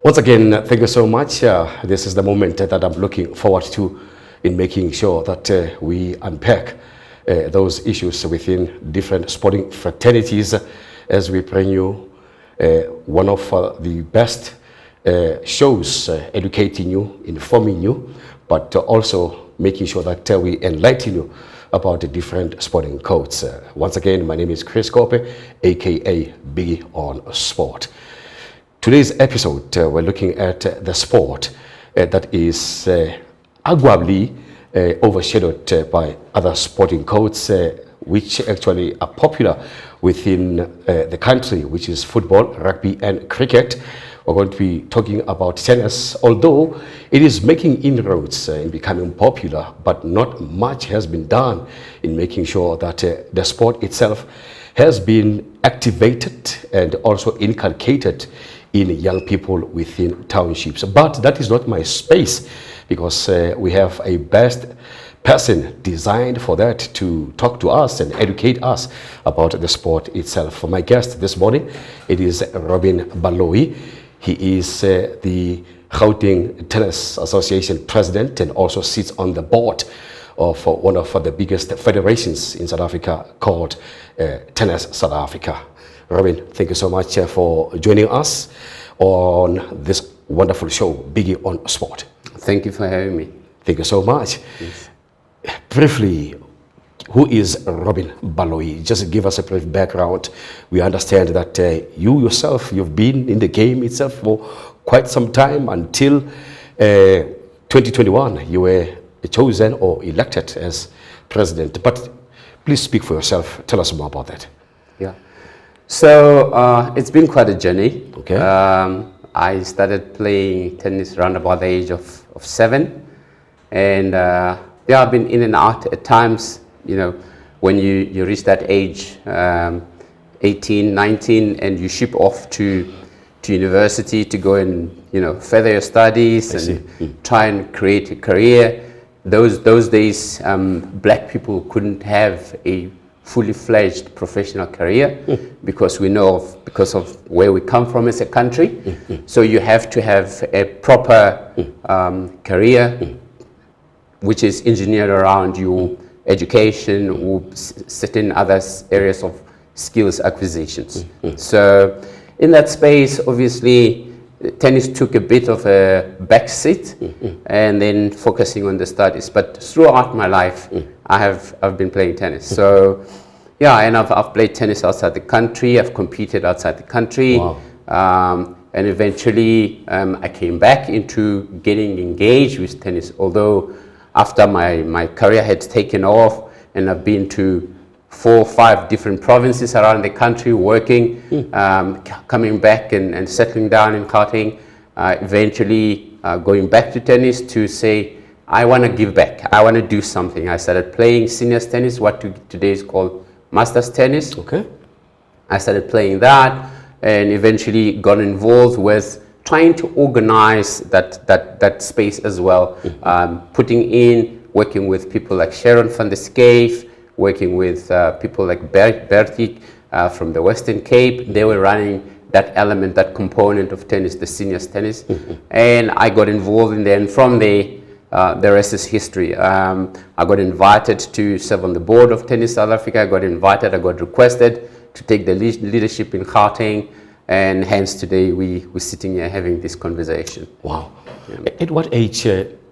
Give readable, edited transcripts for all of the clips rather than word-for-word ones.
Once again, thank you so much. This is the moment that I'm looking forward to in making sure that we unpack those issues within different sporting fraternities as we bring you one of the best shows, educating you, informing you, but also making sure that we enlighten you about the different sporting codes. Once again, my name is Chris Kope, aka Biggie on Sport. Today's episode, we're looking at the sport that is arguably overshadowed by other sporting codes which actually are popular within the country, which is football, rugby and cricket. We're going to be talking about tennis, although it is making inroads in becoming popular, but not much has been done in making sure that the sport itself has been activated and also inculcated in young people within townships. But that is not my space, because we have a best person designed for that to talk to us and educate us about the sport itself. For my guest this morning, it is Robin Baloyi. He is the Gauteng Tennis Association president and also sits on the board of one of the biggest federations in South Africa called Tennis South Africa. Robin, thank you so much for joining us on this wonderful show, Biggie on Sport. Thank you for having me. Thank you so much. Yes. Briefly, who is Robin Baloyi? Just give us a brief background. We understand that you yourself, you've been in the game itself for quite some time until 2021. You were chosen or elected as president. But please speak for yourself. Tell us more about that. Yeah. So it's been quite a journey. Okay. I started playing tennis around about the age of 7. And yeah, I've been in and out at times. You know, when you reach that age, 18, 19, and you ship off to university to go and, you know, further your studies and try and create a career. Those days, black people couldn't have a fully fledged professional career because because of where we come from as a country. So you have to have a proper career, which is engineered around your education or certain other areas of skills acquisitions. So in that space, obviously, tennis took a bit of a back seat and then focusing on the studies. But throughout my life, I've been playing tennis. So yeah, and I've played tennis outside the country. I've competed outside the country. Wow. And eventually I came back into getting engaged with tennis, although after my career had taken off and I've been to 4 or 5 different provinces around the country working, coming back and settling down in Gauteng, eventually going back to tennis to say, I want to give back. I want to do something. I started playing seniors tennis, what today is called masters tennis. Okay. I started playing that and eventually got involved with trying to organize that space as well, working with people like Sharon van der Schyff, working with people like Bertie from the Western Cape. They were running that element, that component of tennis, the seniors tennis, and I got involved in there. And from there, the rest is history. I got invited to serve on the board of Tennis South Africa. I got requested to take the leadership in Gauteng. And hence today we're sitting here having this conversation. Wow. Yeah. At what age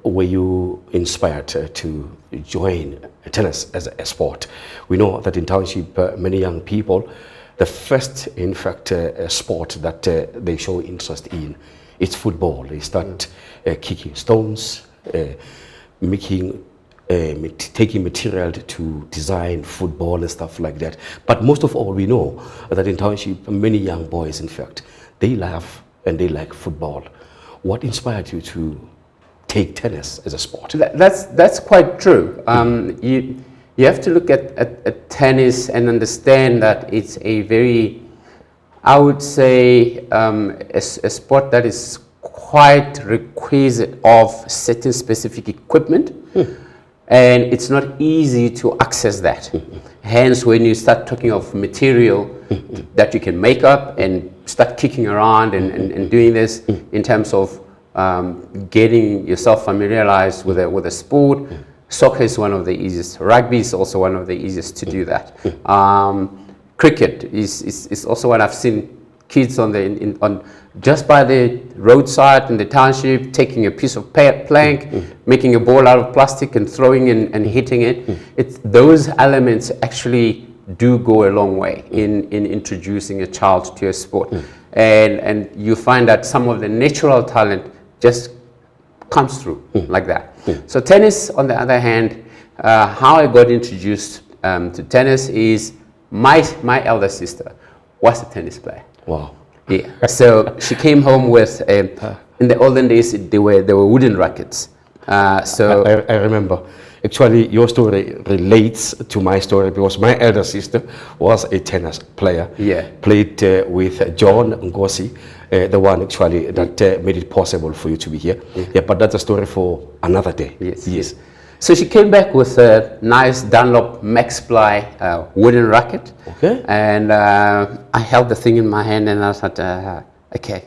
were you inspired to join tennis as a sport? We know that in township, many young people, the first, in fact, sport that they show interest in is football. They start kicking stones, taking material to design football and stuff like that. But most of all, we know that in township, many young boys, in fact, they love and they like football. What inspired you to take tennis as a sport? That's quite true. You have to look at tennis and understand that it's a very, I would say, a sport that is quite requisite of certain specific equipment. And it's not easy to access that. Hence, when you start talking of material, that you can make up and start kicking around and doing this in terms of getting yourself familiarized with a sport. Soccer is one of the easiest. Rugby is also one of the easiest to do that. Cricket is also what I've seen kids on just by the roadside in the township, taking a piece of plank, making a ball out of plastic and throwing and hitting it. It's those elements actually do go a long way in introducing a child to a sport. And you find that some of the natural talent just comes through like that. So tennis, on the other hand, how I got introduced to tennis is my elder sister was a tennis player. Wow. Yeah. So she came home with in the olden days they were wooden rackets. So I remember. Actually, your story relates to my story because my elder sister was a tennis player. Yeah. Played with John Ngosi, the one actually that made it possible for you to be here. Yeah, but that's a story for another day. Yes. So she came back with a nice Dunlop Max Ply wooden racket. Okay. And I held the thing in my hand and I thought, okay,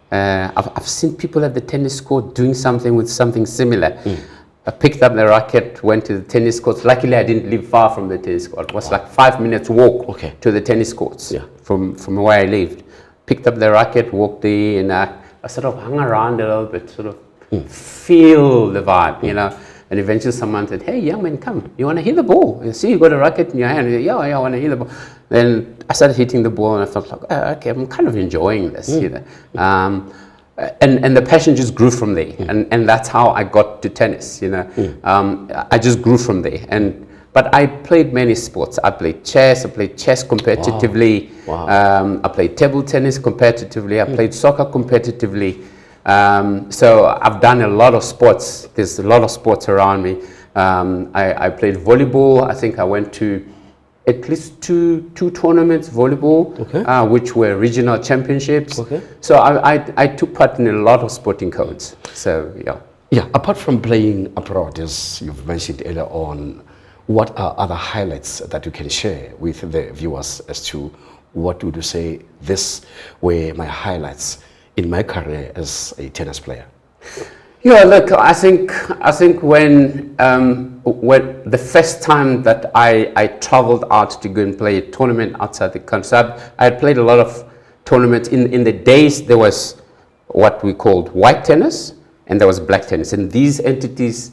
I've seen people at the tennis court doing something with something similar. I picked up the racket, went to the tennis courts. Luckily, I didn't live far from the tennis court. It was like 5 minutes walk to the tennis courts from where I lived. Picked up the racket, walked there, and I sort of hung around a little bit, sort of feel the vibe, you know. And eventually someone said, hey, young man, come, you want to hit the ball? You see, you got a racket in your hand. I said, yeah, I want to hit the ball. Then I started hitting the ball and I felt like, oh, okay, I'm kind of enjoying this. You know? And the passion just grew from there. And that's how I got to tennis, you know. I just grew from there. But I played many sports. I played chess competitively. Wow. I played table tennis competitively. I played soccer competitively. So I've done a lot of sports. There's a lot of sports around me. I played volleyball. I think I went to at least two tournaments volleyball, which were regional championships. So I took part in a lot of sporting codes. So yeah, apart from playing abroad, as you've mentioned earlier on, what are other highlights that you can share with the viewers as to what would you say this were my highlights in my career as a tennis player? Yeah, look, I think when the first time that I traveled out to go and play a tournament outside the country, I had played a lot of tournaments. In the days, there was what we called white tennis and there was black tennis. And these entities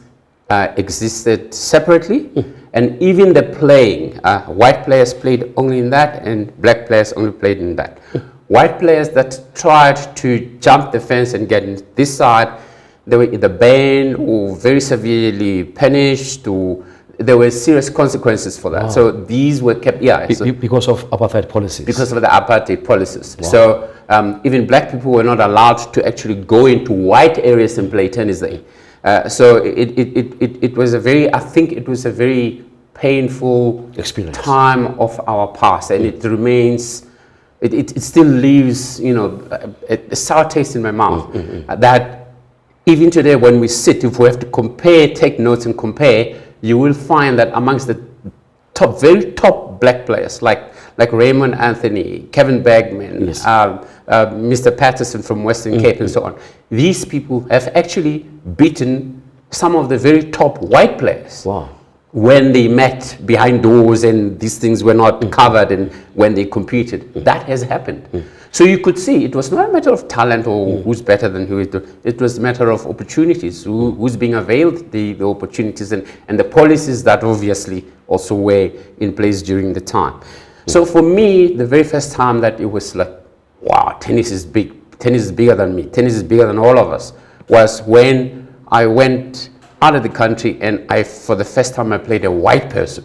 existed separately. And even the playing, white players played only in that and black players only played in that. White players that tried to jump the fence and get in this side, they were either banned or very severely punished, or there were serious consequences for that. Wow. So these were kept, because of apartheid policies. Because of the apartheid policies. Wow. So even black people were not allowed to actually go into white areas and play tennis there. So it was a very, I think it was a very painful experience time of our past, and it remains. It still leaves, you know, a sour taste in my mouth. That even today, when we sit, if we have to compare, take notes and compare, you will find that amongst the very top black players, like Raymond Anthony, Kevin Bagman, Mr. Patterson from Western Cape, and so on, these people have actually beaten some of the very top white players. Wow. When they met behind doors and these things were not covered, and when they competed, that has happened. So you could see it was not a matter of talent or who's better than who. It was a matter of opportunities, who's being availed the opportunities and the policies that obviously also were in place during the time. So for me, the very first time that it was like, wow, tennis is big, tennis is bigger than me, tennis is bigger than all of us, was when I went out of the country and for the first time I played a white person.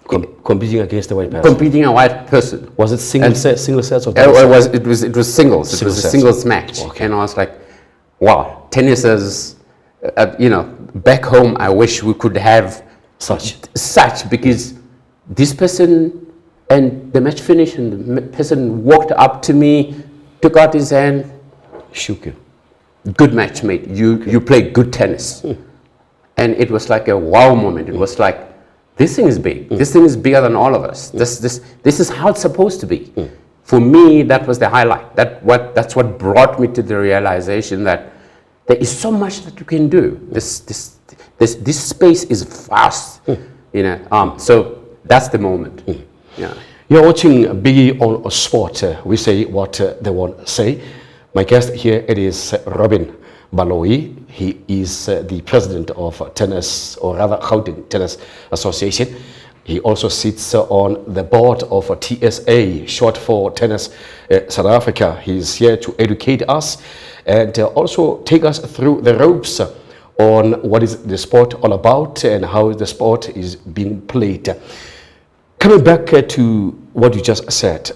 Competing against a white person? Competing a white person. Was it single sets or it was singles. It was a singles match. Okay. And I was like, wow, tennis is, you know, back home I wish we could have such because this person, and the match finished and the person walked up to me, took out his hand, shook you. Good match, mate. You play good tennis. And it was like a wow moment. It was like this thing is big. This thing is bigger than all of us. This is how it's supposed to be. For me, that was the highlight. That's what brought me to the realization that there is so much that you can do. This space is vast, you know. So that's the moment. Yeah. You're watching Biggie on Sport. We say what they want to say. My guest here, it is Robin Baloyi. He is the president of tennis, or rather Gauteng Tennis Association. He also sits on the board of TSA, short for Tennis South Africa. He's here to educate us and also take us through the ropes on what is the sport all about and how the sport is being played. Coming back to what you just said,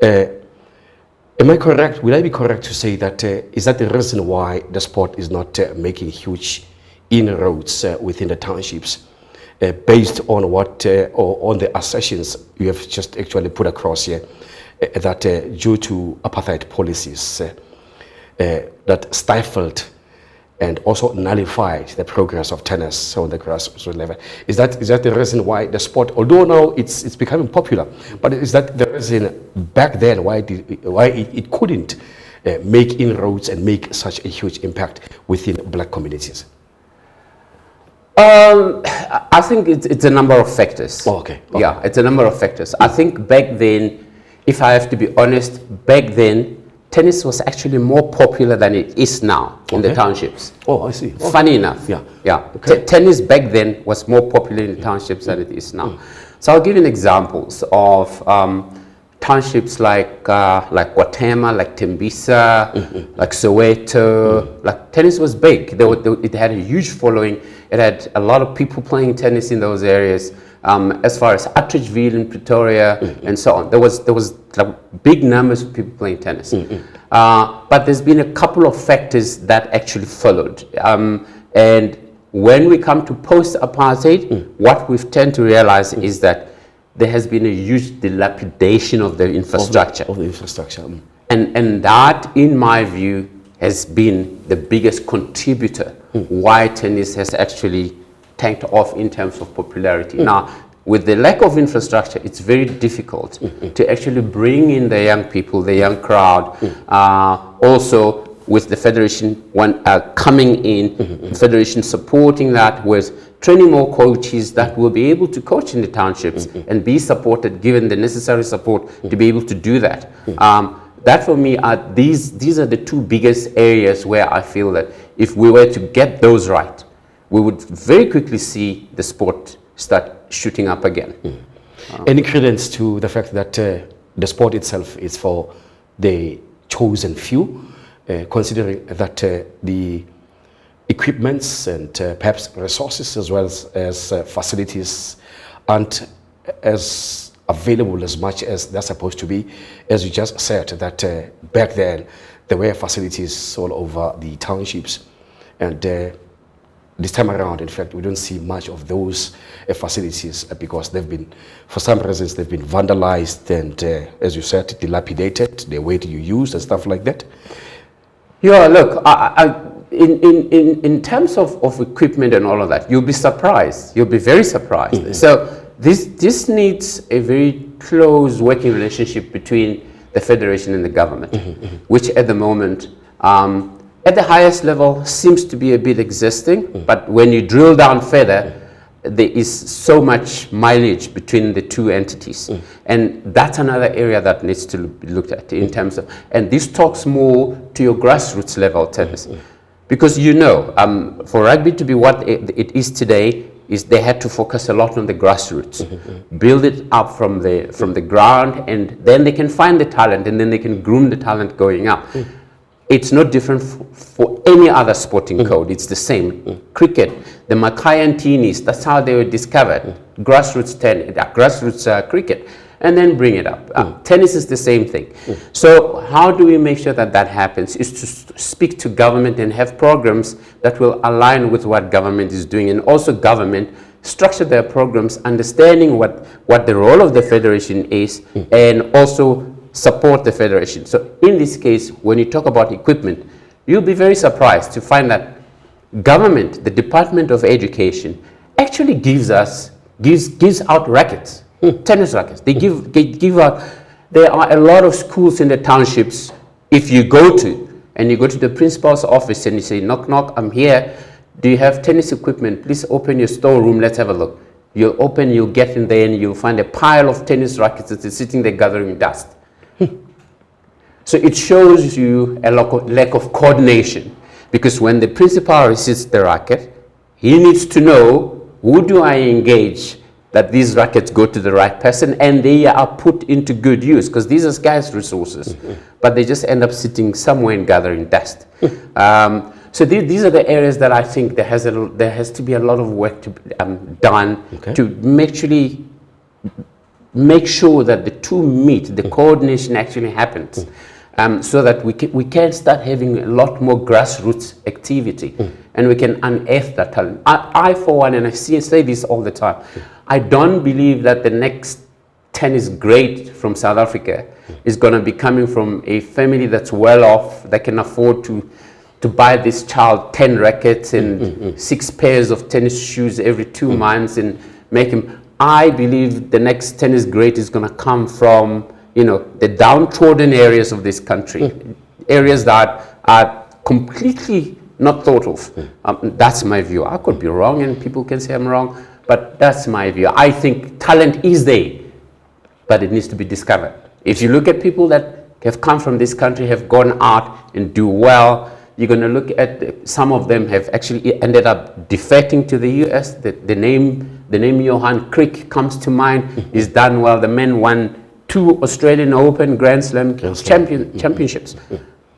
am I correct? Will I be correct to say that is that the reason why the sport is not making huge inroads within the townships, based on what or on the assertions you have just actually put across here, that due to apartheid policies that stifled and also nullified the progress of tennis on the grassroots level? Is that the reason why the sport, although now it's becoming popular, but is that the reason back then why it couldn't make inroads and make such a huge impact within black communities? I think it's a number of factors. Oh, okay. Yeah, it's a number of factors. I think back then, if I have to be honest, back then tennis was actually more popular than it is now in the townships. Oh, I see. Okay. Funny enough. Yeah. Yeah. Okay. Tennis back then was more popular in the townships than it is now. So I'll give you examples of townships like Gauteng, like Tembisa, like Soweto. Like tennis was big. It had a huge following. It had a lot of people playing tennis in those areas. As far as Attridgeville in Pretoria and so on, there was like big numbers of people playing tennis. But there's been a couple of factors that actually followed. And when we come to post-apartheid, what we've tend to realize is that there has been a huge dilapidation of the infrastructure. Of the infrastructure. And that, in my view, has been the biggest contributor why tennis has actually tanked off in terms of popularity. Now, with the lack of infrastructure, it's very difficult to actually bring in the young people, the young crowd. Also, with the federation coming in, federation supporting that with training more coaches that will be able to coach in the townships and be supported, given the necessary support to be able to do that. That for me, these are the two biggest areas where I feel that if we were to get those right, we would very quickly see the sport start shooting up again. Any credence to the fact that the sport itself is for the chosen few, considering that the equipments and perhaps resources as well as facilities aren't as available as much as they're supposed to be? As you just said, that back then there were facilities all over the townships, and this time around, in fact, we don't see much of those facilities because they've been, for some reasons, they've been vandalized and, as you said, dilapidated, the way you use and stuff like that. Yeah, look, in terms of equipment and all of that, you'll be surprised. You'll be very surprised. So this needs a very close working relationship between the federation and the government, which at the moment, at the highest level, seems to be a bit existing, but when you drill down further, there is so much mileage between the two entities. And that's another area that needs to be looked at in terms of, and this talks more to your grassroots level tennis. Because you know, for rugby to be what it is today, is they had to focus a lot on the grassroots, build it up from the ground, and then they can find the talent, and then they can groom the talent going up. It's not different for any other sporting code. It's the same. Cricket, the Mackay and Teenies, that's how they were discovered. Grassroots cricket, and then bring it up. Tennis is the same thing. So how do we make sure that that happens? Is to speak to government and have programs that will align with what government is doing, and also government structure their programs, understanding what the role of the federation is, and also support the federation. So in this case, when you talk about equipment, you'll be very surprised to find that government, the Department of Education, actually gives us gives out rackets, tennis rackets. They give out. There are a lot of schools in the townships. If you go to the principal's office and you say, knock, knock, I'm here. Do you have tennis equipment? Please open your storeroom. Let's have a look. You'll open, you'll get in there, and you'll find a pile of tennis rackets that is sitting there gathering dust. So it shows you a lack of coordination, because when the principal receives the racket, he needs to know, who do I engage that these rackets go to the right person and they are put into good use, because these are scarce resources, but they just end up sitting somewhere and gathering dust. So these are the areas that I think there has to be a lot of work to be done to actually make sure that the two meet, the coordination actually happens, so that we can start having a lot more grassroots activity, and we can unearth that talent. I for one, and I say this all the time, I don't believe that the next tennis great from South Africa is going to be coming from a family that's well off, that can afford to buy this child 10 rackets and 6 pairs of tennis shoes every 2 months and make him. I believe the next tennis great is going to come from, the downtrodden areas of this country, areas that are completely not thought of. That's my view. I could be wrong, and people can say I'm wrong, but that's my view. I think talent is there, but it needs to be discovered. If you look at people that have come from this country, have gone out and do well, you're going to look at some of them have actually ended up defecting to the US. The name Johan Crick comes to mind. He's done well. The man won 2 Australian Open Grand Slam championships.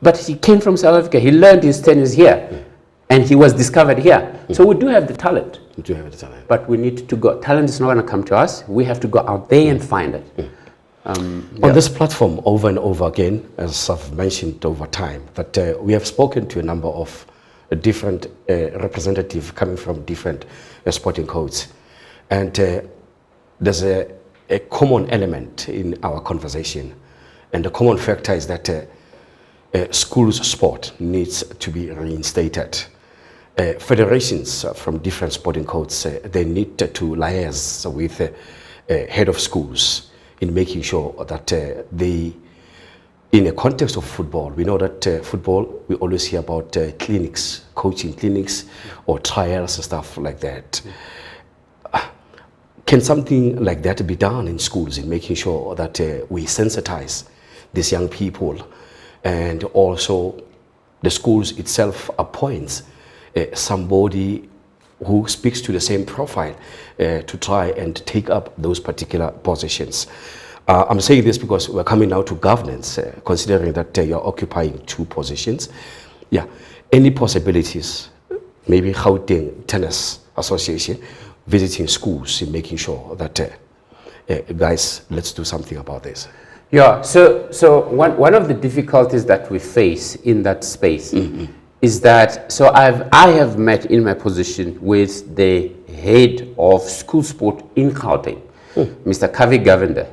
But he came from South Africa. He learned his tennis here, and he was discovered here. So we do have the talent. We do have the talent. But we need to go. Talent is not going to come to us. We have to go out there and find it. On this platform, over and over again, as I've mentioned over time, that we have spoken to a number of different representatives coming from different sporting codes. And there's a common element in our conversation. And the common factor is that schools sport needs to be reinstated. Federations from different sporting codes, they need to liaise with head of schools in making sure that in a context of football, we know that football, we always hear about clinics, coaching clinics or trials and stuff like that. Can something like that be done in schools in making sure that we sensitize these young people, and also the schools itself appoints somebody who speaks to the same profile to try and take up those particular positions? I'm saying this because we're coming now to governance, considering that you're occupying 2 positions. Yeah, any possibilities, maybe Gauteng Tennis Association visiting schools and making sure that, guys, let's do something about this. Yeah, so one of the difficulties that we face in that space is that, so I have met in my position with the head of school sport in Gauteng, Mr. Kavi Govender,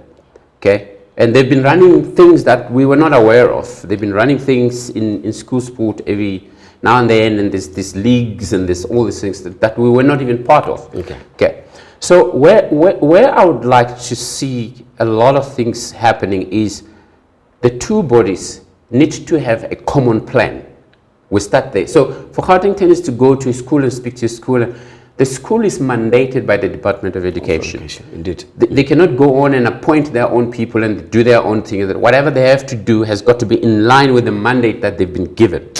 okay? And they've been running things that we were not aware of. They've been running things in school sport every now and then, and there's these leagues and there's all these things that we were not even part of. Okay. So where I would like to see a lot of things happening is the 2 bodies need to have a common plan. We start there. So for Gauteng Tennis to go to a school and speak to a school, the school is mandated by the Department of Education. Indeed. They cannot go on and appoint their own people and do their own thing. Whatever they have to do has got to be in line with the mandate that they've been given.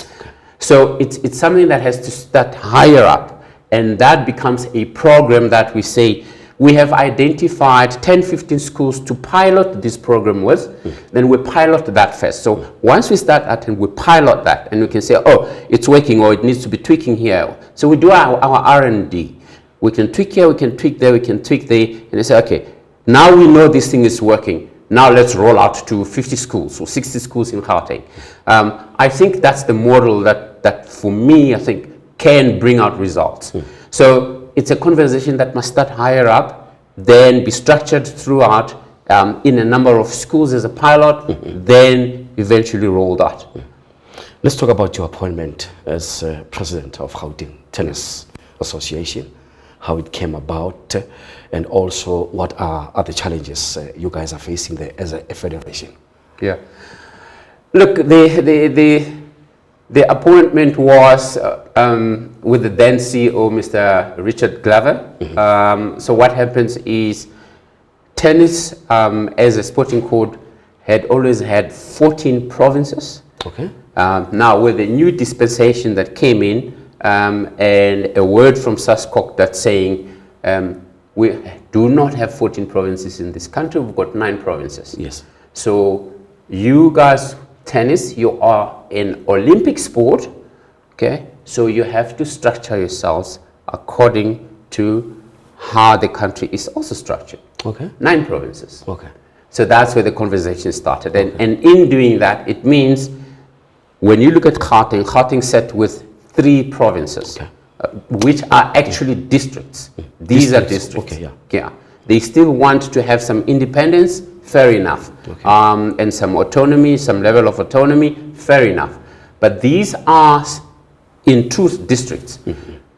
So it's something that has to start higher up, and that becomes a program that we say, we have identified 10-15 schools to pilot this program with, then we pilot that first. So once we start that and we pilot that, and we can say, oh, it's working, or it needs to be tweaking here. So we do our R&D. We can tweak here, we can tweak there, we can tweak there, and they say, okay, now we know this thing is working. Now let's roll out to 50 schools or 60 schools in Gauteng. I think that's the model that for me, I think, can bring out results. So it's a conversation that must start higher up, then be structured throughout in a number of schools as a pilot, then eventually rolled out. Let's talk about your appointment as president of Gauteng Tennis Association. how it came about, and also what are the challenges you guys are facing there as a federation? Yeah. Look, the appointment was with the then CEO, Mr. Richard Glover. So what happens is tennis as a sporting code had always had 14 provinces. Okay. Now with the new dispensation that came in and a word from SASCOC that's saying we do not have 14 provinces in this country, we've got 9 provinces. Yes. So you guys, tennis, you are an Olympic sport, okay? So you have to structure yourselves according to how the country is also structured. Okay. 9 provinces. Okay. So that's where the conversation started. And in doing that, it means when you look at Gauteng set with 3 provinces, okay. Which are actually districts. These are districts. Okay, yeah. Yeah. They still want to have some independence, fair enough. Okay. And some autonomy, some level of autonomy, fair enough. But these are, in truth, districts.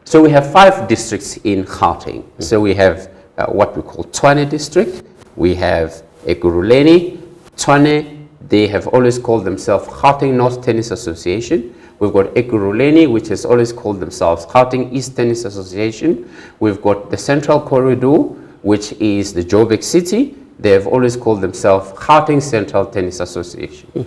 So we have 5 districts in Gauteng. So we have what we call Tshwane district. We have Ekurhuleni, Tshwane. They have always called themselves Gauteng North Tennis Association. We've got Ekurhuleni, which has always called themselves Gauteng East Tennis Association. We've got the Central Corridor, which is the Joburg City. They have always called themselves Gauteng Central Tennis Association.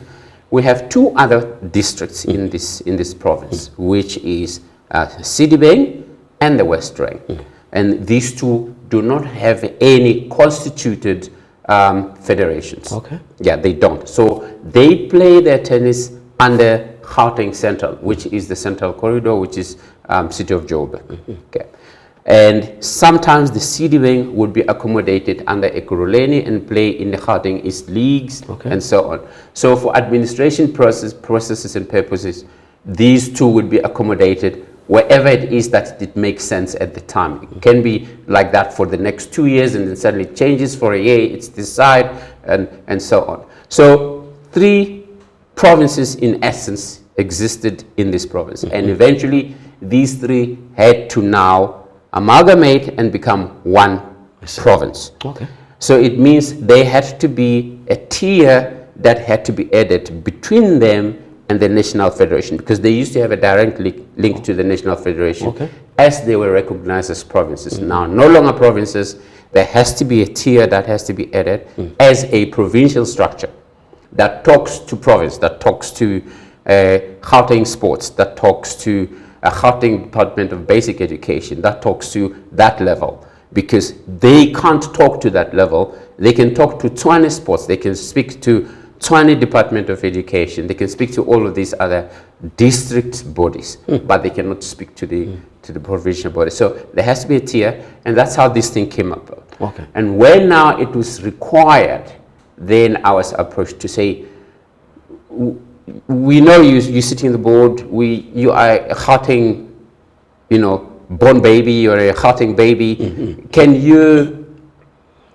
We have 2 other districts in this province, which is Sidibeng and the West Rand. And these 2 do not have any constituted federations. Okay. Yeah, they don't. So they play their tennis under Gauteng Central, which is the Central Corridor, which is City of Joburg. Okay. And sometimes the Sidibeng would be accommodated under Ekurhuleni and play in the Gauteng East Leagues, and so on. So for administration processes and purposes, these 2 would be accommodated wherever it is that it makes sense at the time. It can be like that for the next 2 years and then suddenly it changes for a year, it's this side, and so on. So 3 provinces in essence existed in this province, and eventually these 3 had to now amalgamate and become one province. Okay. So it means they had to be a tier that had to be added between them and the National Federation, because they used to have a direct link to the National Federation as they were recognized as provinces. Now, no longer provinces, there has to be a tier that has to be added as a provincial structure that talks to province, that talks to Gauteng Sports, that talks to Gauteng Department of Basic Education, that talks to that level, because they can't talk to that level. They can talk to Tshwane Sports, they can speak to Tshwane Department of Education, they can speak to all of these other district bodies, but they cannot speak to the provincial body. So there has to be a tier, and that's how this thing came about. Okay. And when now it was required, then I was approached to say, we know you sit in the board, you are a Gauteng, born baby, you're a Gauteng baby. Can you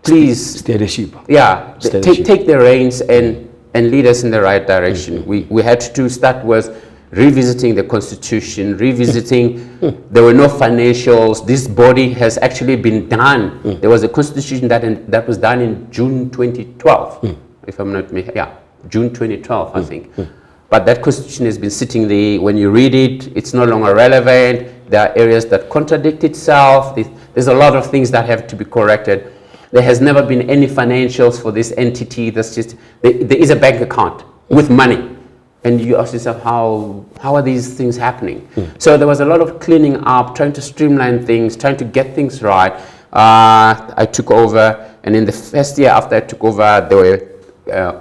please steer the ship? Yeah, take the reins and lead us in the right direction. We had to start with revisiting the constitution, revisiting, there were no financials. This body has actually been done. There was a constitution that was done in June 2012, if I'm not mistaken. Yeah, June 2012, I think. But that constitution has been sitting there. When you read it, it's no longer relevant. There are areas that contradict itself. There's a lot of things that have to be corrected. There has never been any financials for this entity. That's just, there is a bank account with money. And you ask yourself, how are these things happening? So there was a lot of cleaning up, trying to streamline things, trying to get things right. I took over, and in the first year after I took over, there were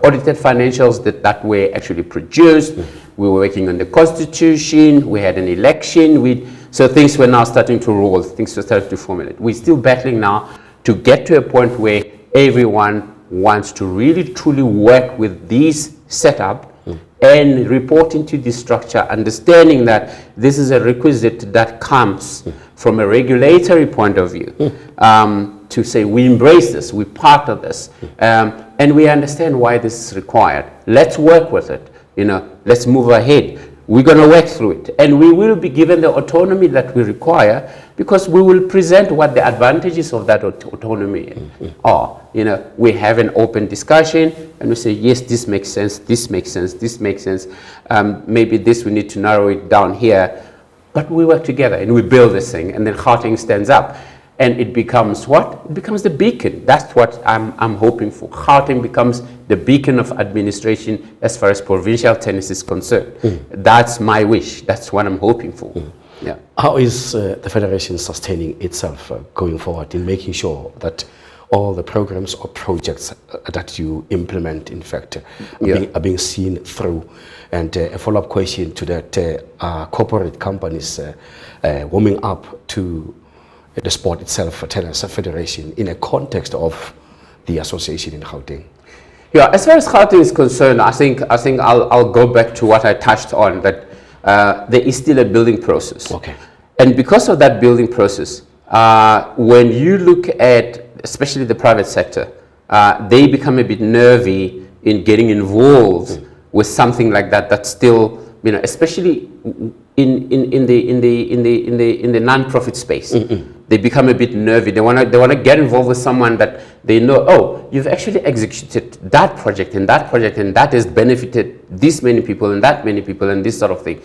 audited financials that were actually produced. We were working on the constitution. We had an election. So things were now starting to roll. Things were starting to formulate. We're still battling now to get to a point where everyone wants to really truly work with this setup and report into this structure, understanding that this is a requisite that comes from a regulatory point of view, to say we embrace this, we're part of this, and we understand why this is required. Let's work with it. Let's move ahead. We're going to work through it, and we will be given the autonomy that we require, because we will present what the advantages of that autonomy are. You know, we have an open discussion, and we say, yes, this makes sense, this makes sense, this makes sense. Maybe this, we need to narrow it down here. But we work together, and we build this thing, and then Gauteng stands up. And it becomes what? It becomes the beacon. That's what I'm hoping for. Gauteng becomes the beacon of administration as far as provincial tennis is concerned. That's my wish. That's what I'm hoping for. Yeah. How is the federation sustaining itself going forward in making sure that all the programs or projects that you implement, in fact, are being seen through? And a follow-up question to that, are corporate companies warming up to the sport itself, Tennis Federation, in a context of the association in Gauteng? Yeah, as far as Gauteng is concerned, I think I'll go back to what I touched on, that there is still a building process. Okay. And because of that building process, when you look at, especially the private sector, they become a bit nervy in getting involved with something like that. That's still, you know, especially in the non-profit space. They become a bit nervy. They want to get involved with someone that they know, oh, you've actually executed that project, and that has benefited this many people and that many people and this sort of thing.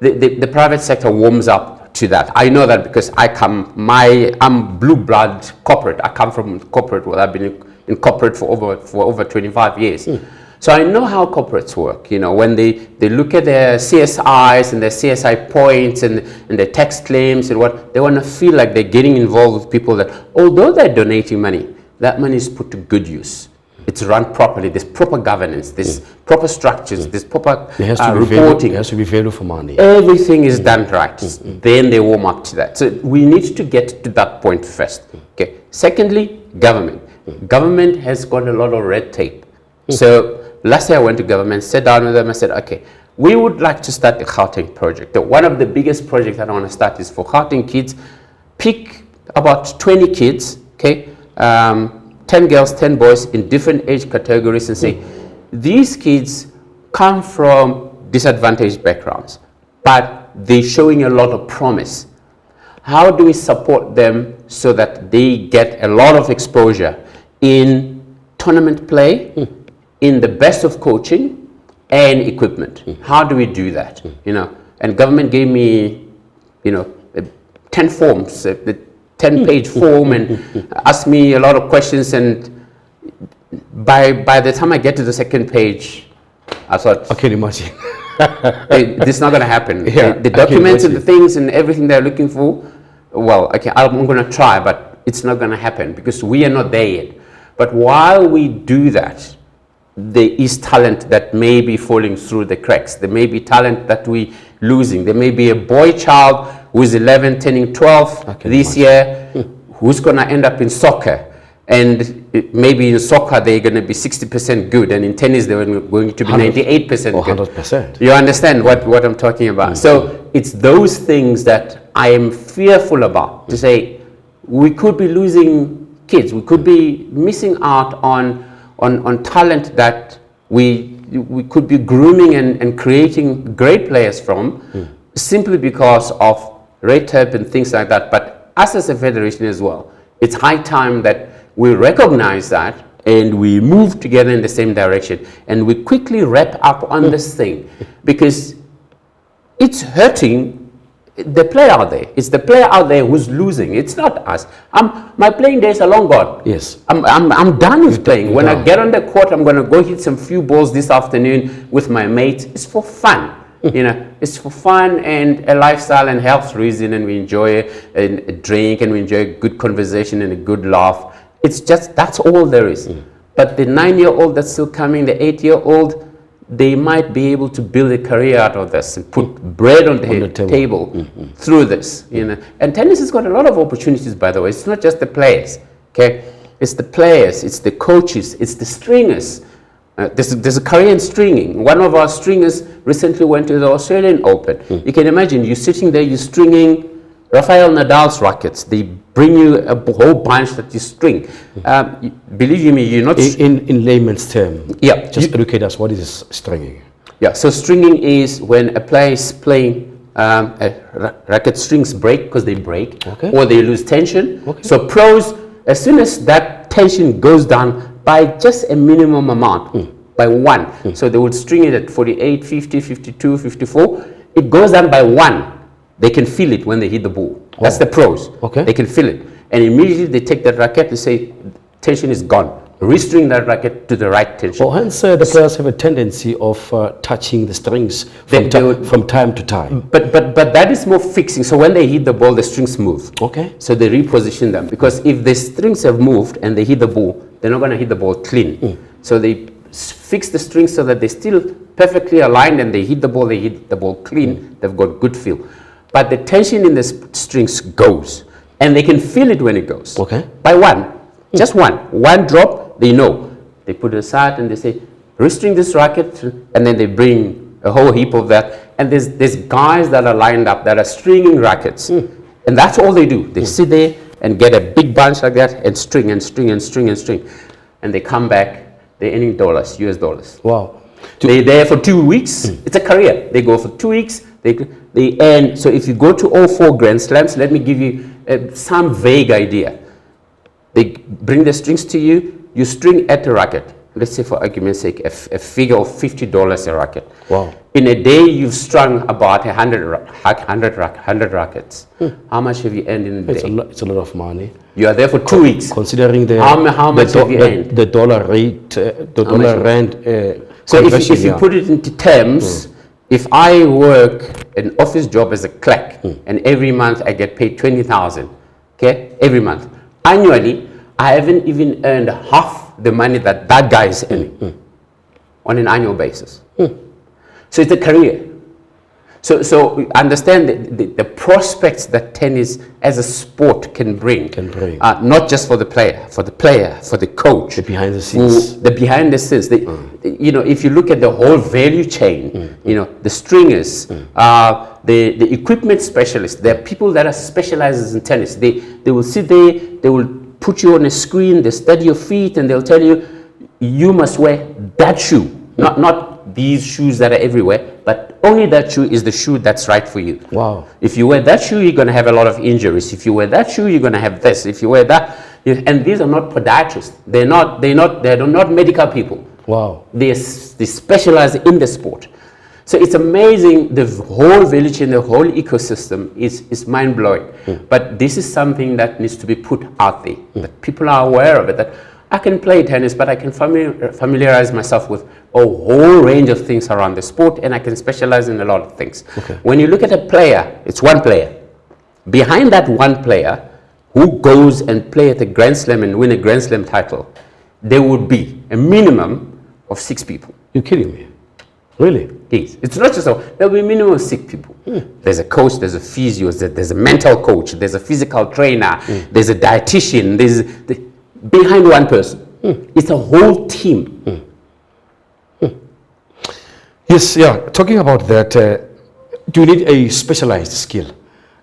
The private sector warms up to that. I know that because I'm blue blood corporate. I come from corporate. Well, I've been in corporate for over 25 years. So I know how corporates work. You know, when they look at their CSIs and their CSI points and their tax claims and what, they want to feel like they're getting involved with people that, although they're donating money, that money is put to good use. It's run properly. There's proper governance. There's proper structures. There's proper reporting. There has to be value for money. Everything is done right. Then they warm up to that. So we need to get to that point first. Okay. Secondly, government. Government has got a lot of red tape. So last year I went to government, sat down with them, I said, okay, we would like to start the Gauteng project. One of the biggest projects that I want to start is for Gauteng kids. Pick about 20 kids, okay, 10 girls, 10 boys in different age categories, and say, these kids come from disadvantaged backgrounds, but they're showing a lot of promise. How do we support them so that they get a lot of exposure in tournament play, in the best of coaching and equipment? How do we do that? You know, and government gave me, you know, 10 forms, the 10-page form, and asked me a lot of questions. And by the time I get to the second page, I thought, I can imagine. This is not going to happen. Yeah, the documents and the things and everything they're looking for, well, okay, I'm going to try, but it's not going to happen because we are not there yet. But while we do that, there is talent that may be falling through the cracks. There may be talent that we're losing. There may be a boy child who's 11, turning 12 this year, who's going to end up in soccer. And maybe in soccer, they're going to be 60% good. And in tennis, they're going to be 98% or good. 100%. You understand what I'm talking about? So it's those things that I am fearful about, to say we could be losing kids. We could be missing out on talent that we could be grooming and creating great players from, simply because of red tape and things like that. But us as a federation as well, it's high time that we recognize that and we move together in the same direction and we quickly wrap up on this thing, because it's hurting the player out there. It's the player out there who's losing. It's not us. My playing days are long gone. Yes. I'm done with playing. When I get on the court, I'm going to go hit some few balls this afternoon with my mates. It's for fun. You know, it's for fun and a lifestyle and health reason, and we enjoy a drink and we enjoy a good conversation and a good laugh. It's just, that's all there is. But the 9-year-old that's still coming, the 8-year-old, they might be able to build a career out of this and put bread on the table through this, you know. And tennis has got a lot of opportunities, by the way. It's not just the players, okay? It's the players, it's the coaches, it's the stringers. There's a career in stringing. One of our stringers recently went to the Australian Open. You can imagine, you're sitting there, you're stringing Rafael Nadal's rackets. They bring you a whole bunch that you string. Believe you me, you're not... In layman's term, yeah, just educate us, what is stringing? Yeah, so stringing is when a player is playing, racket strings break because they break, or they lose tension. So pros, as soon as that tension goes down by just a minimum amount, by 1, so they would string it at 48, 50, 52, 54, it goes down by 1. They can feel it when they hit the ball. That's the pros. They can feel it. And immediately they take that racket and say, tension is gone. Restring that racket to the right tension. Well, hence the players have a tendency of touching the strings from time to time. But that is more fixing. So when they hit the ball, the strings move. So they reposition them. Because if the strings have moved and they hit the ball, they're not going to hit the ball clean. So they fix the strings so that they're still perfectly aligned, and they hit the ball clean. They've got good feel. But the tension in the strings goes, and they can feel it when it goes. By 1. Just 1 drop, they know. They put it aside and they say, restring this racket, and then they bring a whole heap of that. And there's guys that are lined up that are stringing rackets. And that's all they do. They sit there and get a big bunch like that and string and string and string and string. And they come back, they're earning dollars, US dollars. Wow. They're there for 2 weeks. It's a career. They go for 2 weeks. They earn. So if you go to all 4 Grand Slams, let me give you some vague idea. They bring the strings to you, you string at the racket. Let's say for argument's sake, a figure of $50 a racket. Wow. In a day, you've strung about 100 rackets. How much have you earned in a day? It's a lot of money. You are there for 2 weeks. Considering how much have you earned? The dollar rate, the dollar rand. So if you put it into terms, if I work an office job as a clerk, and every month I get paid 20,000, every month. Annually, I haven't even earned half the money that guy is earning on an annual basis. So it's a career. So understand the prospects that tennis as a sport can bring. Not just for the player, for the coach. The behind the scenes. The behind the scenes. You know, if you look at the whole value chain, you know, the stringers, the equipment specialists, there are people that are specialized in tennis. They will sit there, they will put you on a screen, they study your feet, and they'll tell you, you must wear that shoe, not these shoes that are everywhere, but only that shoe is the shoe that's right for you. Wow. If you wear that shoe, you're going to have a lot of injuries. If you wear that shoe, you're going to have this. If you wear that, and these are not podiatrists. They're not medical people. Wow. They specialize in the sport. So it's amazing. The whole value chain, the whole ecosystem is mind-blowing. But this is something that needs to be put out there, that people are aware of it, that I can play tennis, but I can familiarize myself with a whole range of things around the sport, and I can specialize in a lot of things. When you look at a player, it's one player. Behind that one player who goes and play at a Grand Slam and win a Grand Slam title, there would be a minimum of 6 people. You're kidding me? Really? Yes. It's not just so. There'll be a minimum of 6 people. There's a coach, there's a physio, there's a mental coach, there's a physical trainer, there's a dietitian, behind one person. It's a whole team. Yes, yeah. Talking about that, do you need a specialized skill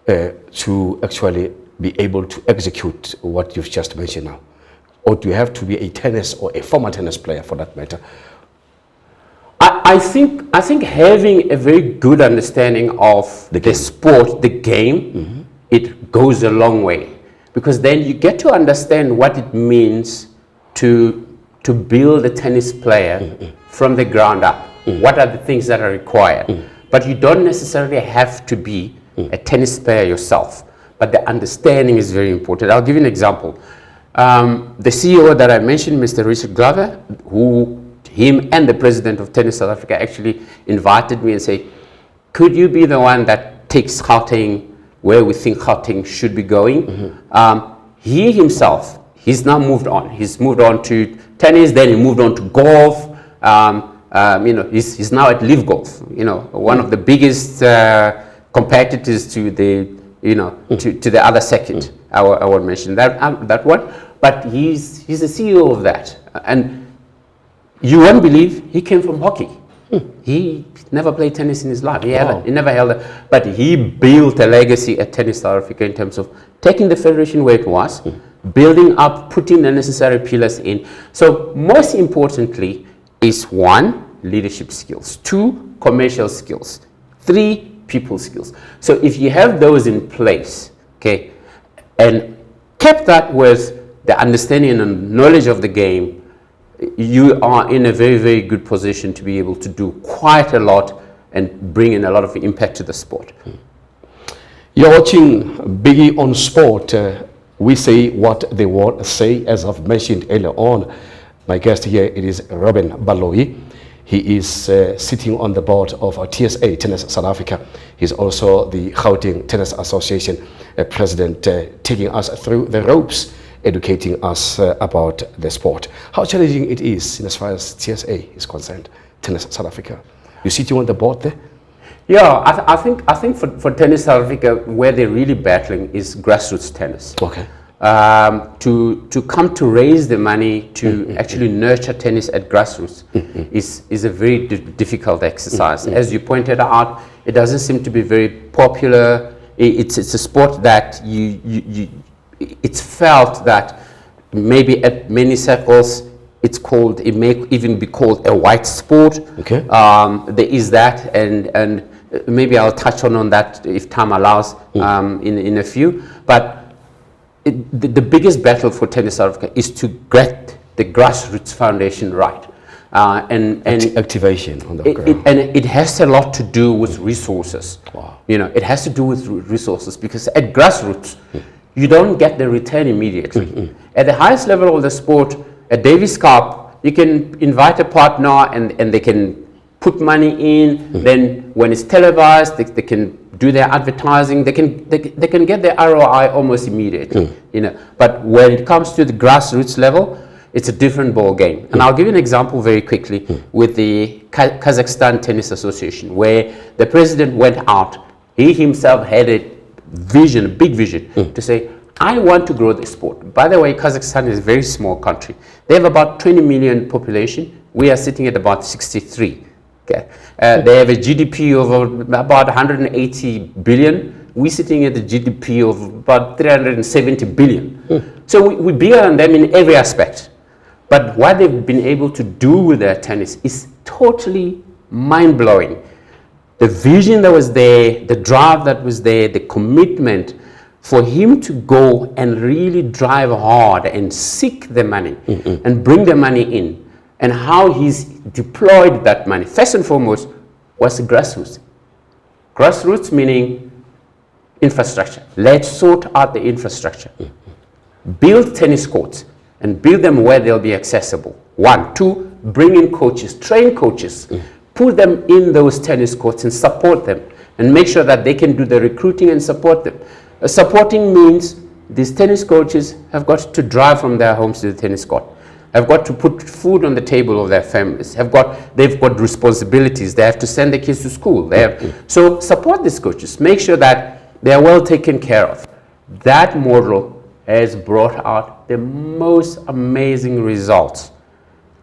to actually be able to execute what you've just mentioned now? Or do you have to be a tennis or a former tennis player for that matter? I think having a very good understanding of the sport, the game, it goes a long way. Because then you get to understand what it means to build a tennis player from the ground up. What are the things that are required? But you don't necessarily have to be a tennis player yourself. But the understanding is very important. I'll give you an example. The CEO that I mentioned, Mr. Richard Glover, him and the president of Tennis South Africa actually invited me and said, could you be the one that takes Gauteng where we think Gauteng should be going? He himself, he's now moved on. He's moved on to tennis, then he moved on to golf. You know, he's now at Live Golf, you know, one of the biggest competitors to the, you know, to the other circuit. I won't mention that one, but he's the CEO of that. And you won't believe he came from hockey. He never played tennis in his life. He never held it. But he built a legacy at Tennis South Africa in terms of taking the federation where it was, building up, putting the necessary pillars in. So most importantly is one, leadership skills. 2, commercial skills. 3, people skills. So if you have those in place, okay, and kept that with the understanding and knowledge of the game, you are in a very, very good position to be able to do quite a lot and bring in a lot of impact to the sport. You're watching Biggie on Sport. We say what they want to say, as I've mentioned earlier on. My guest here, it is Robin Baloyi. He is sitting on the board of TSA, Tennis South Africa. He's also the Gauteng Tennis Association president, taking us through the ropes, educating us about the sport. How challenging it is in as far as TSA is concerned, Tennis South Africa. You sitting on the board there? Yeah, I think for Tennis South Africa, where they're really battling is grassroots tennis. Okay. To come to raise the money to actually nurture tennis at grassroots is a very difficult exercise. As you pointed out, it doesn't seem to be very popular. It's a sport that it's felt that maybe at many circles it may even be called a white sport. Okay. There is that, and maybe I'll touch on that if time allows in a few. But the biggest battle for Tennis South Africa is to get the grassroots foundation right. And activation on the ground. And it has a lot to do with resources. Wow. You know, it has to do with resources, because at grassroots, you don't get the return immediately. At the highest level of the sport, at DavisCup, you can invite a partner and they can put money in. Then when it's televised, they can do their advertising. They can get their ROI almost immediately. You know, but when it comes to the grassroots level, it's a different ball game. And I'll give you an example very quickly with the Kazakhstan Tennis Association, where the president went out. He himself had a vision, a big vision, to say, I want to grow the sport. By the way, Kazakhstan is a very small country. They have about 20 million population. We are sitting at about 63. Okay. They have a GDP of about 180 billion. We're sitting at the GDP of about 370 billion. So we're bigger than them in every aspect. But what they've been able to do with their tennis is totally mind-blowing. The vision that was there, the drive that was there, the commitment for him to go and really drive hard and seek the money and bring the money in, and how he's deployed that money, first and foremost, was grassroots. Grassroots meaning infrastructure. Let's sort out the infrastructure. Build tennis courts and build them where they'll be accessible. 1. 2, bring in coaches, train coaches, put them in those tennis courts and support them, and make sure that they can do the recruiting and support them. Supporting means these tennis coaches have got to drive from their homes to the tennis court, have got to put food on the table of their families, they've got responsibilities, they have to send their kids to school. So support these coaches, make sure that they are well taken care of. That model has brought out the most amazing results.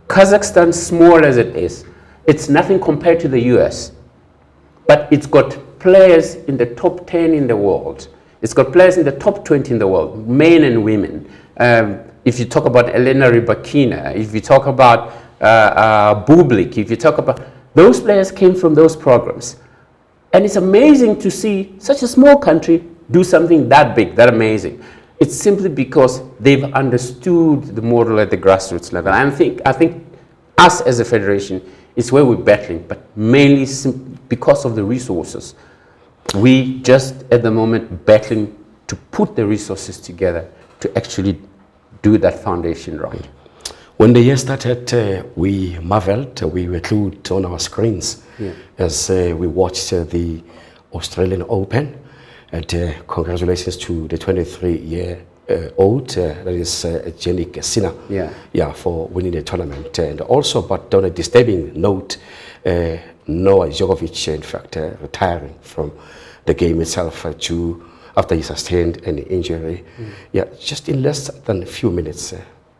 Kazakhstan, small as it is, it's nothing compared to the US, but it's got players in the top 10 in the world. It's got players in the top 20 in the world, men and women. If you talk about Elena Rybakina, if you talk about Bublik, if you talk about, those players came from those programs. And it's amazing to see such a small country do something that big, that amazing. It's simply because they've understood the model at the grassroots level. And I think us as a federation is where we're battling, but mainly because of the resources. We just at the moment battling to put the resources together to actually do that foundation right. When the year started, we marveled, we were glued on our screens as we watched the Australian Open. And congratulations to the 23-year-old, that is Jannik Sinner, for winning the tournament. And also, but on a disturbing note, Novak Djokovic, in fact, retiring from the game itself after he sustained an injury. Just in less than a few minutes,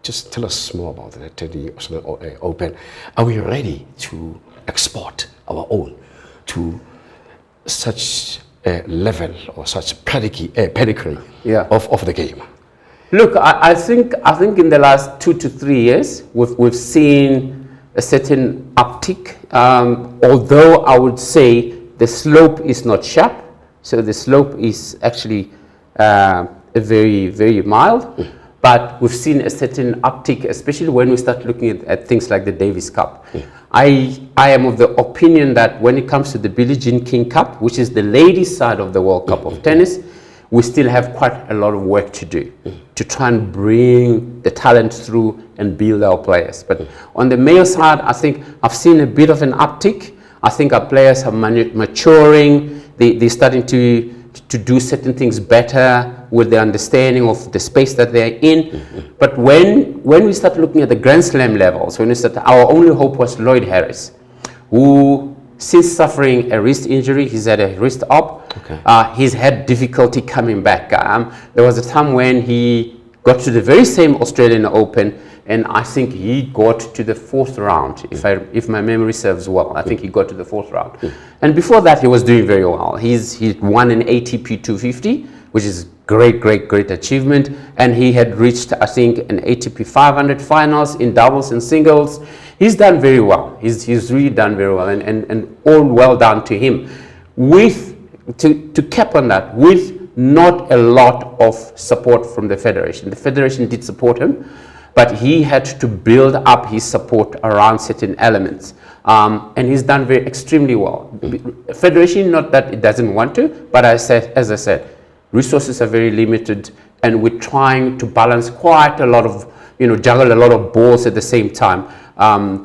just tell us more about the Australian Open. Are we ready to export our own to such level or such pedigree of the game? Look, I think in the last 2 to 3 years, we've seen a certain uptick, although I would say the slope is not sharp. So the slope is actually very, very mild. But we've seen a certain uptick, especially when we start looking at things like the DavisCup. I am of the opinion that when it comes to the Billie Jean King Cup, which is the ladies' side of the World Cup of tennis, we still have quite a lot of work to do to try and bring the talent through and build our players. But on the male side, I think I've seen a bit of an uptick. I think our players are maturing. They're starting to do certain things better with the understanding of the space that they're in. But when we start looking at the Grand Slam levels, our only hope was Lloyd Harris, who, since suffering a wrist injury, he's had a wrist op. He's had difficulty coming back. There was a time when he got to the very same Australian Open, and I think he got to the 4th round, if my memory serves well. I think he got to the 4th round. And before that, he was doing very well. He won an ATP 250, which is great achievement. And he had reached, I think, an ATP 500 finals in doubles and singles. He's done very well. He's really done very well, and all well done to him. To cap on that, with not a lot of support from the Federation. The Federation did support him, but he had to build up his support around certain elements. And he's done extremely well. Federation, not that it doesn't want to, but as I said, resources are very limited, and we're trying to balance quite a lot of, juggle a lot of balls at the same time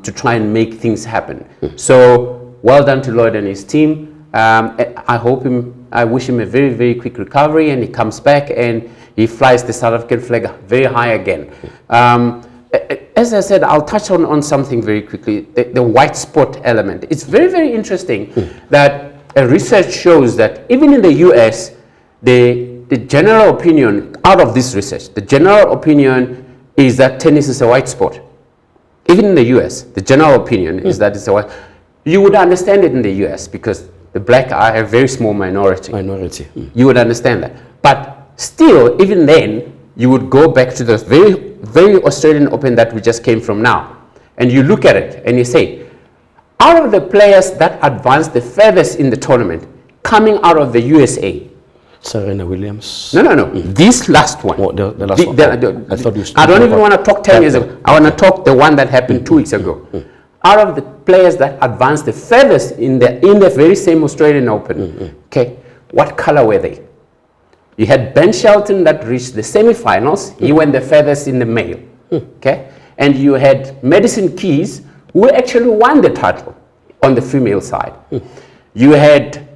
to try and make things happen. So well done to Lloyd and his team. I wish him a very, very quick recovery, and he comes back and he flies the South African flag very high again. As I said, I'll touch on something very quickly, the white spot element. It's very, very interesting that research shows that even in the US, the general opinion out of this research, the general opinion is that tennis is a white sport. Even in the US, the general opinion is that it's a white. You would understand it in the US because the black are a very small minority. You would understand that. But still, even then, you would go back to the very, very Australian Open that we just came from now. And you look at it and you say, out of the players that advanced the furthest in the tournament, coming out of the USA. Serena Williams? No. This last one. Oh, the last one. I don't even want to talk 10 years ago. I want to talk the one that happened 2 weeks ago. Out of the players that advanced the furthest in the very same Australian Open, okay, what color were they? You had Ben Shelton that reached the semi-finals. He went the furthest in the male, okay? And you had Madison Keys, who actually won the title on the female side. You had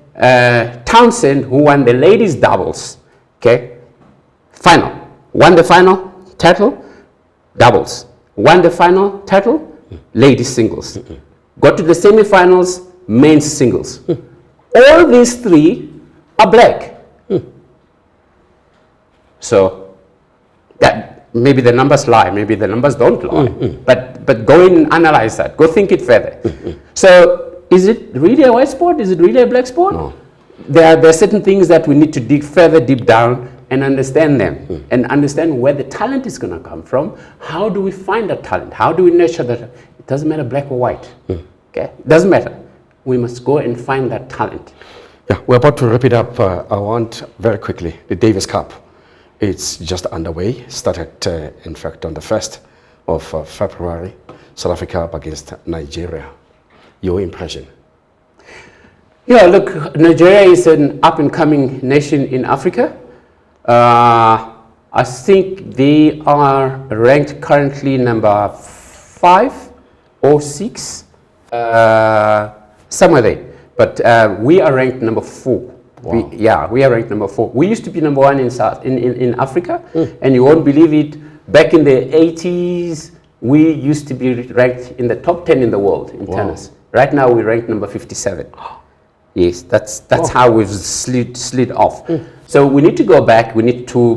Townsend, who won the ladies doubles, okay? Final. Won the final title, doubles. Won the final title, ladies singles. Got to the semi-finals, men's singles. All these three are black. So that maybe the numbers lie, maybe the numbers don't lie. But go in and analyze that. Go think it further. So is it really a white sport? Is it really a black sport? No. There are certain things that we need to dig further deep down and understand them and understand where the talent is going to come from. How do we find that talent? How do we nurture that? It doesn't matter black or white. Okay? It doesn't matter. We must go and find that talent. Yeah, we're about to wrap it up. I want very quickly the DavisCup. It's just underway. Started, in fact, on the 1st of February. South Africa up against Nigeria. Your impression? Yeah, look, Nigeria is an up-and-coming nation in Africa. I think they are ranked currently number 5 or 6, somewhere there. But we are ranked number 4. Wow. We are ranked number 4. We used to be number 1 in Africa, and you won't believe it. Back in the 80s, we used to be ranked in the top 10 in the world in tennis. Right now, we're ranked number 57. Yes, that's how we've slid off. So we need to go back. We need to,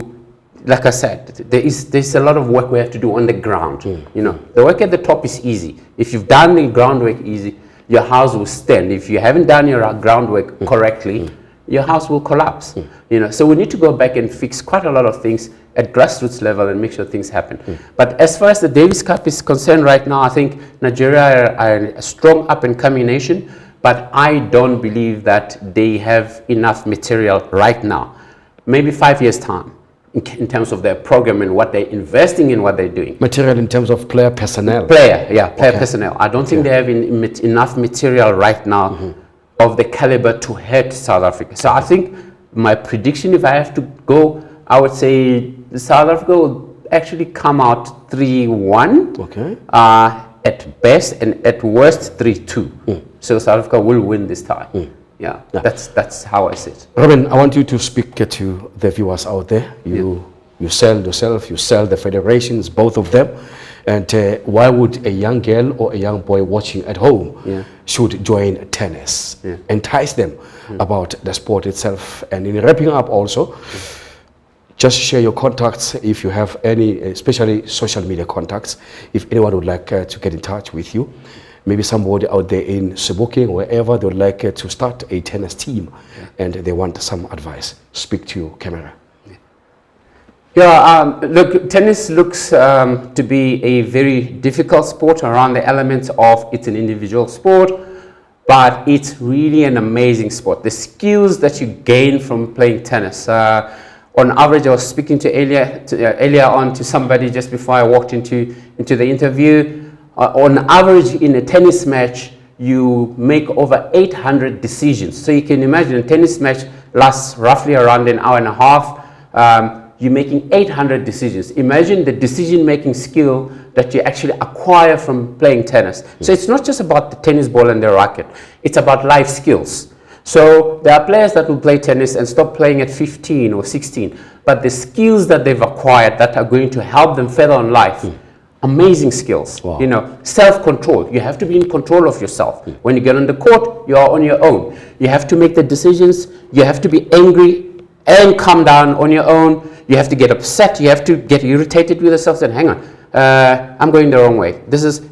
like I said, there's a lot of work we have to do on the ground. You know, the work at the top is easy. If you've done the groundwork easy, your house will stand. If you haven't done your groundwork correctly, your house will collapse. You know, so we need to go back and fix quite a lot of things at grassroots level and make sure things happen. But as far as the DavisCup is concerned right now, I think Nigeria are a strong up-and-coming nation, but I don't believe that they have enough material right now. Maybe 5 years' time, in terms of their program and what they're investing in, what they're doing. Material in terms of player personnel? Player personnel. I don't think they have enough material right now of the caliber to head South Africa. So I think my prediction, if I have to go, I would say South Africa will actually come out 3-1. Okay. At best, and at worst 3-2. So South Africa will win this tie. Yeah, that's how I see it. Robin, I want you to speak to the viewers out there. You sell yourself, you sell the federations, both of them. And why would a young girl or a young boy watching at home should join tennis? Entice them about the sport itself. And in wrapping up also, just share your contacts if you have any, especially social media contacts, if anyone would like to get in touch with you. Maybe somebody out there in Sibuki or wherever they would like to start a tennis team and they want some advice. Speak to your camera. Look, tennis looks to be a very difficult sport around the elements of it's an individual sport, but it's really an amazing sport. The skills that you gain from playing tennis. On average, I was speaking to earlier on to somebody just before I walked into the interview. On average, in a tennis match, you make over 800 decisions. So you can imagine a tennis match lasts roughly around an hour and a half. You're making 800 decisions. Imagine the decision-making skill that you actually acquire from playing tennis. So it's not just about the tennis ball and the racket. It's about life skills. So there are players that will play tennis and stop playing at 15 or 16. But the skills that they've acquired that are going to help them further in life, amazing skills. Wow. You know, self-control. You have to be in control of yourself. When you get on the court, you are on your own. You have to make the decisions. You have to be angry and calm down on your own. You have to get upset. You have to get irritated with yourself and hang on. I'm going the wrong way.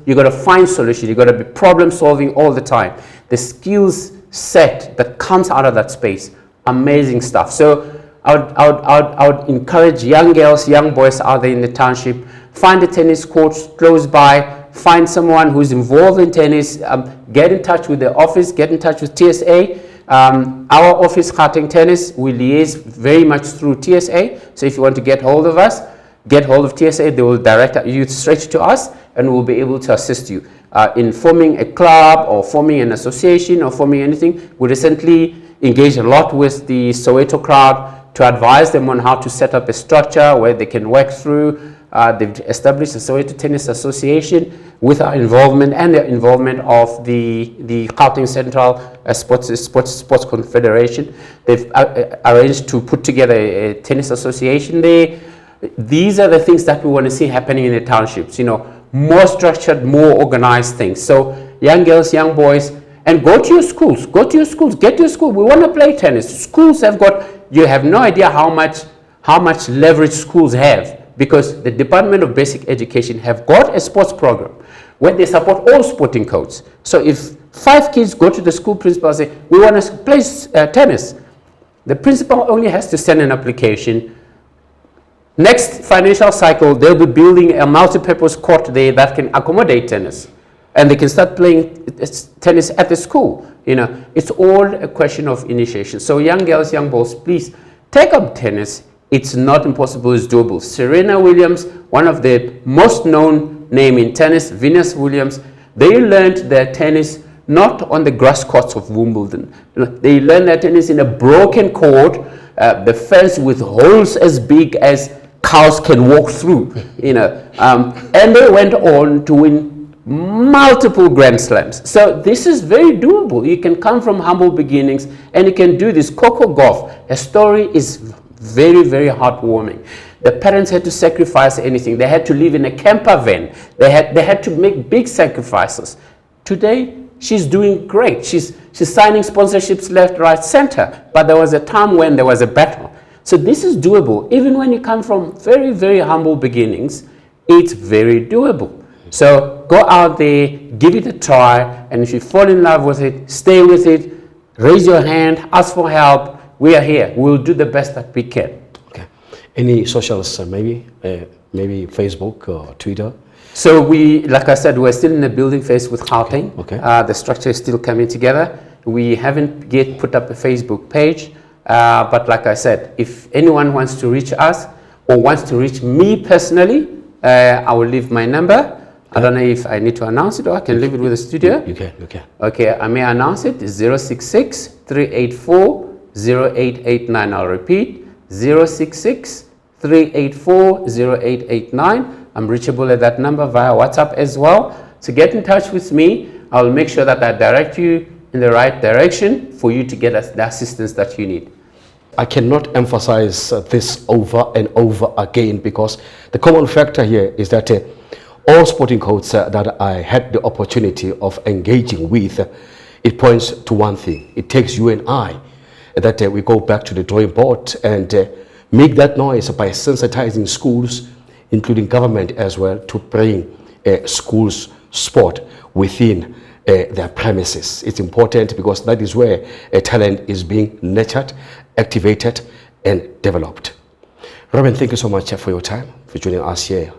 You got to find solution. You got to be problem solving all the time. The skills set that comes out of that space, amazing stuff. So I would encourage young girls, young boys out there in the township, find a tennis court close by, find someone who's involved in tennis, get in touch with the office, get in touch with TSA. Our office, Gauteng Tennis, we liaise very much through TSA. So if you want to get hold of us, get hold of TSA, they will direct you straight to us and we'll be able to assist you in forming a club or forming an association or forming anything. We recently engaged a lot with the Soweto crowd to advise them on how to set up a structure where they can work through. They've established the Gauteng Tennis Association with our involvement and the involvement of the Gauteng Central Sports Confederation. They've arranged to put together a tennis association there. These are the things that we want to see happening in the townships, you know, more structured, more organized things. So young girls, young boys, and go to your schools, get to your school. We want to play tennis. Schools have got, you have no idea how much leverage schools have, because the Department of Basic Education have got a sports program where they support all sporting codes. So if 5 kids go to the school principal and say, we want to play tennis, the principal only has to send an application. Next financial cycle, they'll be building a multi-purpose court there that can accommodate tennis. And they can start playing tennis at the school. You know, it's all a question of initiation. So young girls, young boys, please take up tennis. It's not impossible, it's doable. Serena Williams, one of the most known name in tennis, Venus Williams, they learned their tennis not on the grass courts of Wimbledon. They learned their tennis in a broken court, the fence with holes as big as cows can walk through, you know. And they went on to win multiple Grand Slams. So this is very doable. You can come from humble beginnings and you can do this. Coco Golf, a story is very, very heartwarming. The parents had to sacrifice anything. They had to live in a camper van. They had to make big sacrifices. Today, she's doing great. She's signing sponsorships left, right, center. But there was a time when there was a battle. So this is doable. Even when you come from very, very humble beginnings, it's very doable. So go out there, give it a try, and if you fall in love with it, stay with it, raise your hand, ask for help. we are here. We'll do the best that we can. Okay. Any socials, maybe Facebook or Twitter? So we, like I said, we're still in the building phase with Gauteng. Okay. The structure is still coming together. We haven't yet put up a Facebook page, but like I said, if anyone wants to reach us or wants to reach me personally, I will leave my number. I don't know if I need to announce it or I can leave it with the studio. You can. Okay, I may announce it. It's 066-384-0889. I'll repeat, 066-384-0889. I'm reachable at that number via WhatsApp as well. To get in touch with me, I'll make sure that I direct you in the right direction for you to get the assistance that you need. I cannot emphasize this over and over again, because the common factor here is that all sporting coaches that I had the opportunity of engaging with, it points to one thing. It takes you and I that we go back to the drawing board and make that noise by sensitizing schools, including government as well, to bring schools sport within their premises. It's important because that is where talent is being nurtured, activated and developed. Robin, thank you so much for your time, for joining us here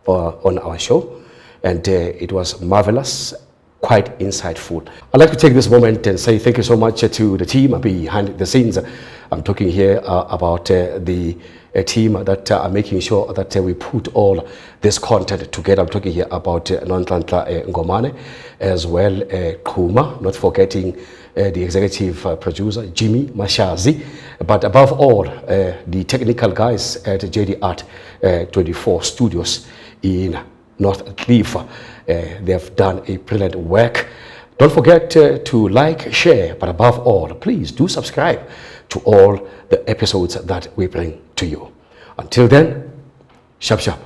on our show, and it was marvelous, quite insightful. I'd like to take this moment and say thank you so much to the team behind the scenes. I'm talking here about the team that are making sure that we put all this content together. I'm talking here about Nonhlanhla Ngomane, as well Kuma, not forgetting the executive producer Jimmy Mashazi, but above all the technical guys at JD Art 24 Studios in North Cliff. They have done a brilliant work. Don't forget to like, share, but above all, please do subscribe to all the episodes that we bring to you. Until then, sharp sharp.